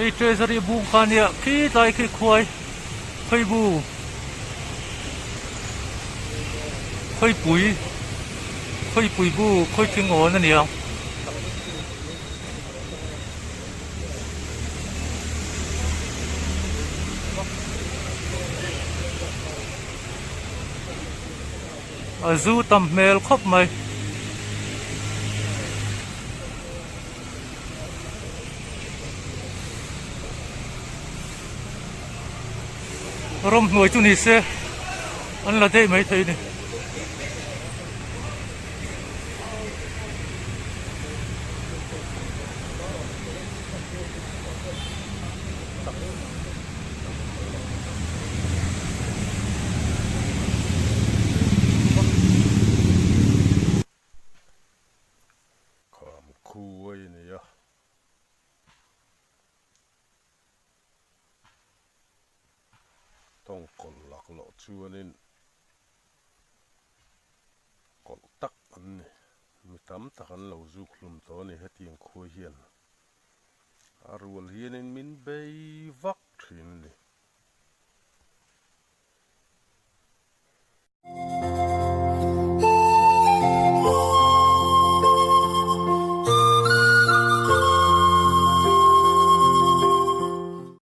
ei treasury bung khania khi tai khi khoi khoi bu khoi pui bu khoi thing on ania azu tam mel khop mai rom nuôi tu ni se an la dei mai thei ni khu ấy này à tông còn lạc lộ chưa nên còn tắc anh này mi tắm tắc anh lâu du lùm to này hết tiền khôi hiền à rồi hiền nên min bay vắt thuyền này